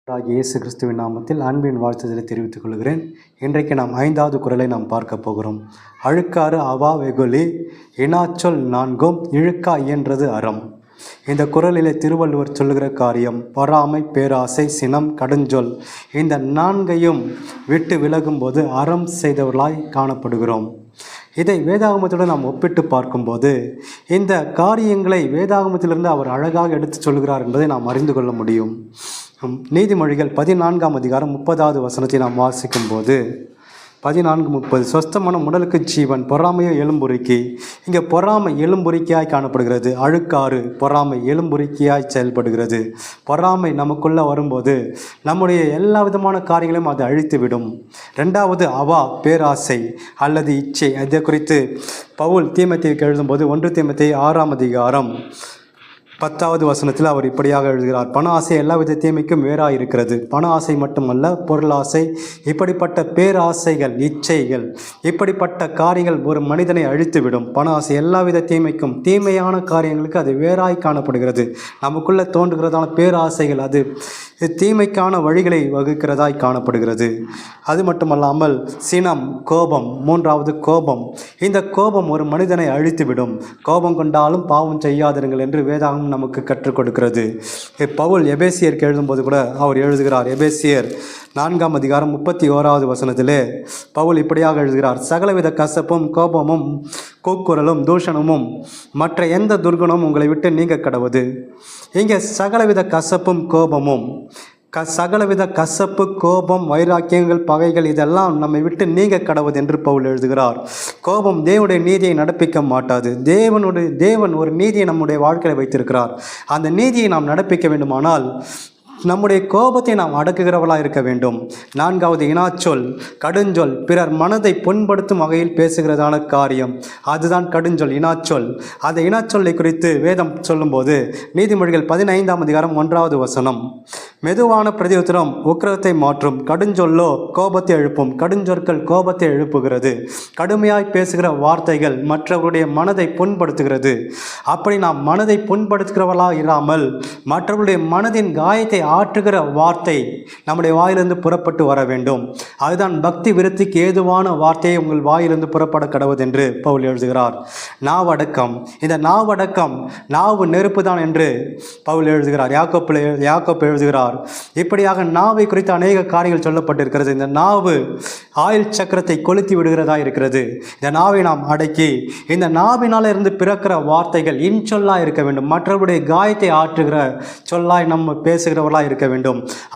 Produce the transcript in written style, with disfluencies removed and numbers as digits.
இயேசு கிறிஸ்துவின் நாமத்தில் அன்பின் வாழ்த்துதலை தெரிவித்துக் கொள்கிறேன். இன்றைக்கு நாம் 5வது குறளை நாம் பார்க்க போகிறோம். அழுக்காறு அவா வெகுளி இனாச்சொல் நான்கும் இழுக்கா இயன்றது அறம். இந்த குறளிலே திருவள்ளுவர் சொல்லுகிற காரியம் பொறாமை, பேராசை, சினம், கடுஞ்சொல் இந்த நான்கையும் விட்டு விலகும்போது அறம் செய்தவர்களாய் காணப்படுகிறோம். இதை வேதாகமத்துடன் நாம் ஒப்பிட்டு பார்க்கும்போது இந்த காரியங்களை வேதாகமத்திலிருந்து அவர் அழகாக எடுத்து சொல்கிறார் என்பதை நாம் அறிந்து கொள்ள முடியும். நீதிமொழிகள் 14ஆம் அதிகாரம் 30வது வசனத்தை நாம் வாசிக்கும் போது 14:30 சொஸ்தமான உடலுக்கு ஜீவன் பொறாமையோ எலும்புருக்கி. இங்கே பொறாமை எலும்புருக்கியாய் காணப்படுகிறது. அழுக்காறு பொறாமை எலும்புருக்கியாய் செயல்படுகிறது. பொறாமை நமக்குள்ளே வரும்போது நம்முடைய எல்லா விதமான காரியங்களையும் அது அழித்துவிடும். 2வது அவா பேராசை அல்லது இச்சை. இதை குறித்து பவுல் தீமோத்தேயுவுக்கு எழுதும்போது 1 தீமோத்தேயு 6ஆம் அதிகாரம் 10வது வசனத்தில் அவர் இப்படியாக எழுதுகிறார். பண ஆசை எல்லா வித தீமைக்கும் வேறாக இருக்கிறது. பண ஆசை மட்டுமல்ல, பொருளாசை, இப்படிப்பட்ட பேராசைகள், இச்சைகள், இப்படிப்பட்ட காரியங்கள் ஒரு மனிதனை அழித்துவிடும். பண ஆசை எல்லா வித தீமைக்கும், தீமையான காரியங்களுக்கு அது வேறாய் காணப்படுகிறது. நமக்குள்ளே தோன்றுகிறதான பேராசைகள் அது தீமைக்கான வழிகளை வகுக்கிறதாய் காணப்படுகிறது. அது மட்டுமல்லாமல் சினம், கோபம், 3வது கோபம். இந்த கோபம் ஒரு மனிதனை அழித்துவிடும். கோபம் கொண்டாலும் பாவம் செய்யாதிருங்கள் என்று வேதாகம் நமக்கு கற்றுக் கொடுக்கிறது. பவுல் எபேசியருக்கு எழுதும்போது கூட அவர் எழுதுகிறார். எபேசியர் 4ஆம் அதிகாரம் 31வது வசனத்திலே பவுல் இப்படியாக எழுதுகிறார். சகலவித கசப்பும், கோபமும், கூக்குரலும், தூஷணமும் மற்ற எந்த துர்குணமும் உங்களை விட்டு நீங்க கடவுது. இங்கே சகலவித கசப்பும், கோபமும், சகலவித கசப்பு, கோபம், வைராக்கியங்கள், பகைகள் இதெல்லாம் நம்மை விட்டு நீங்க கடவுது என்று பவுல் எழுதுகிறார். கோபம் தேவனுடைய நீதியை நடப்பிக்க மாட்டாது. தேவன் ஒரு நீதியை நம்முடைய வாழ்க்கையில் வைத்திருக்கிறார். அந்த நீதியை நாம் நடப்பிக்க வேண்டுமானால் நம்முடைய கோபத்தை நாம் அடக்குகிறவளாக இருக்க வேண்டும். 4வது இனாச்சொல் கடுஞ்சொல். பிறர் மனதை புண்படுத்தும் வகையில் பேசுகிறதான காரியம் அதுதான் கடுஞ்சொல், இனாச்சொல். அந்த இனாச்சொல்லை குறித்து வேதம் சொல்லும்போது நீதிமொழிகள் 15ஆம் அதிகாரம் 1வது வசனம் மெதுவான பிரதியுத்தரம் உக்கிரத்தை மாற்றும், கடுஞ்சொல்லோ கோபத்தை எழுப்பும். கடுஞ்சொற்கள் கோபத்தை எழுப்புகிறது. கடுமையாய் பேசுகிற வார்த்தைகள் மற்றவருடைய மனதை புண்படுத்துகிறது. அப்படி நாம் மனதை புண்படுத்துகிறவர்களாக இராமல் மற்றவருடைய மனதின் காயத்தை ஆற்றுகிற வார்த்தை நம்முடைய வாயிலிருந்து புறப்பட்டு வர வேண்டும். அதுதான் பக்தி விருத்திக்கு ஏதுவான வார்த்தையை உங்கள் வாயிலிருந்து புறப்பட கடவுது என்று பவுல் எழுதுகிறார். நாவடக்கம். இந்த நாவடக்கம் நாவு நெருப்பு தான் என்று பவுல் எழுதுகிறார். யாக்கோப்பு எழுதுகிறார். இப்படியாக நாவை குறித்து அநேக காரியங்கள் சொல்லப்பட்டிருக்கிறது. இந்த நாவு ஆயுள் சக்கரத்தை கொளுத்தி விடுகிறதா இருக்கிறது. இந்த நாவை நாம் அடக்கி இந்த நாவினால் இருந்து பிறக்கிற வார்த்தைகள் இன்சொல்லாய் இருக்க வேண்டும். மற்றவருடைய காயத்தை ஆற்றுகிற சொல்லாய் நம்ம பேசுகிறவர்களாக இருக்க வேண்டும்.